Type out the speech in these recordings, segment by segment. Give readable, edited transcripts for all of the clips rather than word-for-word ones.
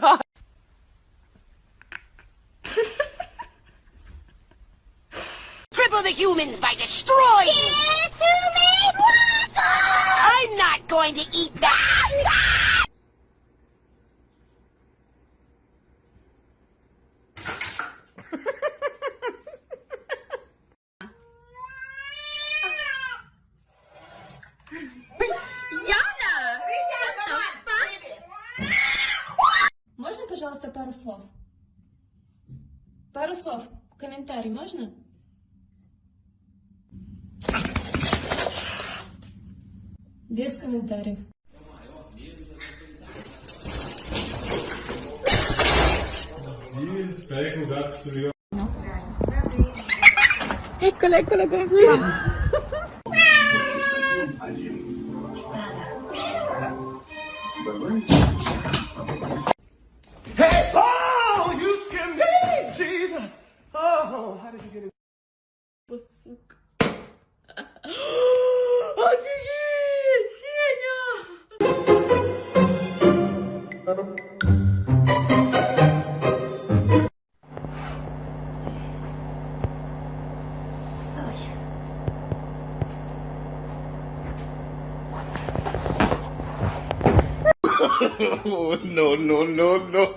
god. Cripple the humans by destroying. Kids who made waffles! I'm not going to eat that! Можно, пожалуйста, пару слов? Пару слов. Комментарий можно? Без комментариев. Eccola, eccola qua. Hey! Oh, you scared me! Jesus! Oh, how did you get in? Oh, no, no, no, no.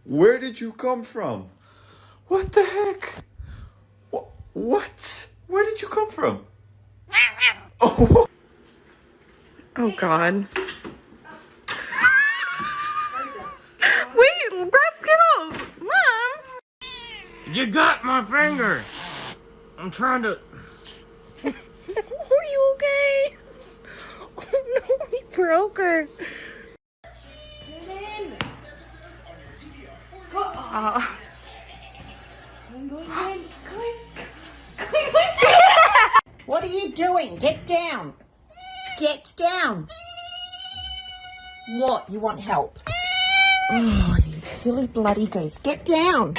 Where did you come from? What the heck? What? Where did you come from? Oh, Oh god. Wait, grab Skittles! Mom! You got my finger! I'm trying to... Are you okay? Oh no, he broke her. What are you doing? Get down. Get down. What? You want help? Oh, you silly bloody goose. Get down.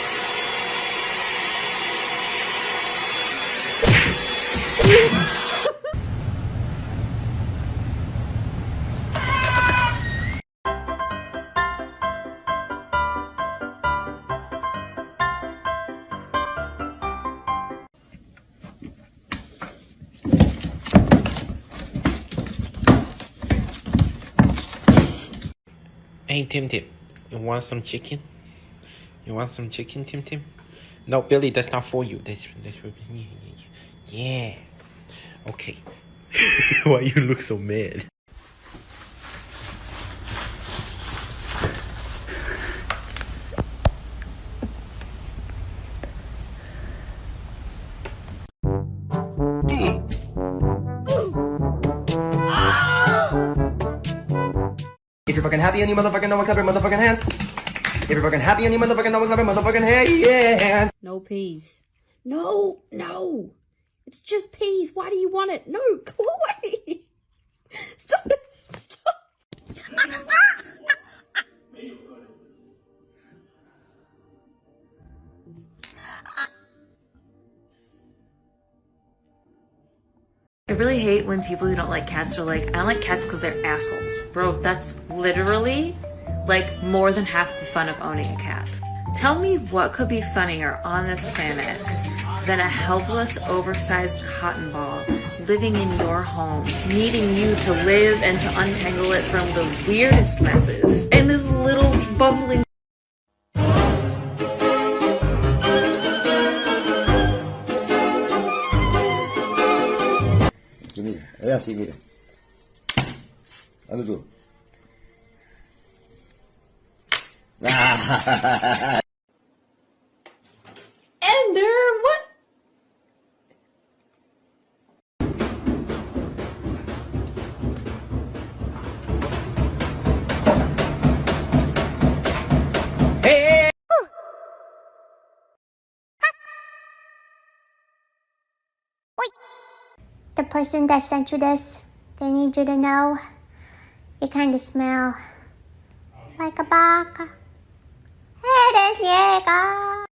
Hey, Tim Tim, you want some chicken? You want some chicken, Tim Tim? No, Billy, that's not for you. That's for me. Yeah. Okay. Why you look so mad? If you're fucking happy and you motherfucking know what, clap your motherfucking hands. If you're fucking happy and you motherfucking know what, clap your motherfucking hands. No peas. No, no. It's just peas. Why do you want it? No, go away. Stop. Stop. I really hate when people who don't like cats are like, I don't like cats because they're assholes. Bro, that's literally like more than half the fun of owning a cat. Tell me what could be funnier on this planet than a helpless, oversized cotton ball living in your home, needing you to live and to untangle it from the weirdest messes. And this little bumbling mira, es así, mira. Hazlo tú. Ender, what? The person that sent you this, they need you to know you kind of smell like a vaca. Eres ciega.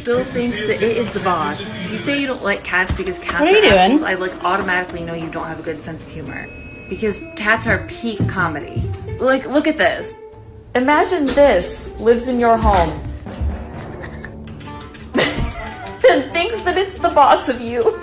still thinks that it is the boss. If you say you don't like cats because cats What are you doing? assholes, I like automatically know you don't have a good sense of humor. Because cats are peak comedy. Like, look at this. Imagine this lives in your home and thinks that it's the boss of you.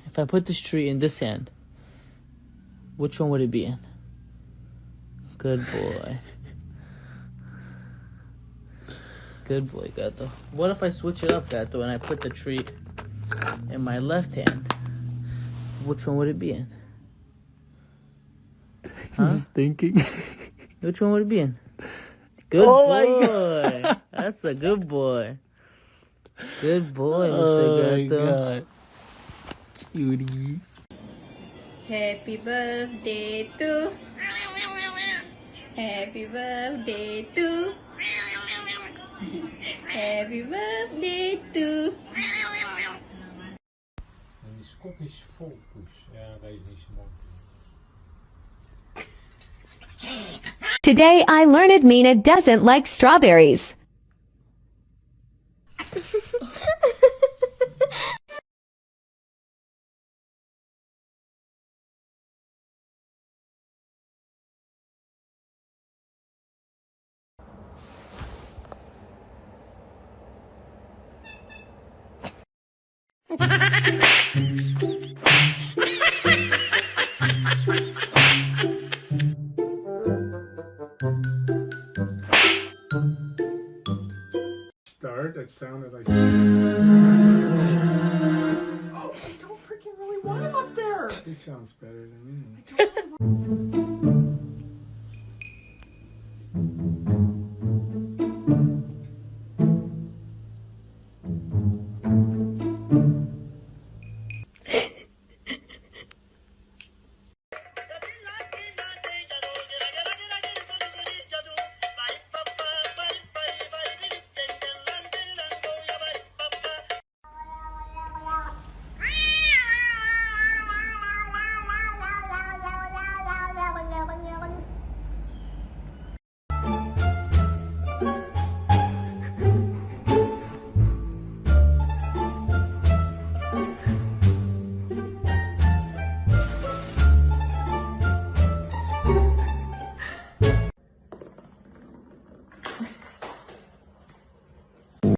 If I put this tree in this hand, which one would it be in? Good boy. Good boy, Gato. What if I switch it up, Gato, and I put the tree in my left hand? Which one would it be in? Huh? He's thinking. Which one would it be in? Good boy. That's a good boy. Good boy, Mr. Gato. God. Cutie. Happy birthday to. Happy birthday to. Happy birthday to. Today I learned Mina doesn't like strawberries. Start. It sounded like. I don't freaking really want him up there. He sounds better than me.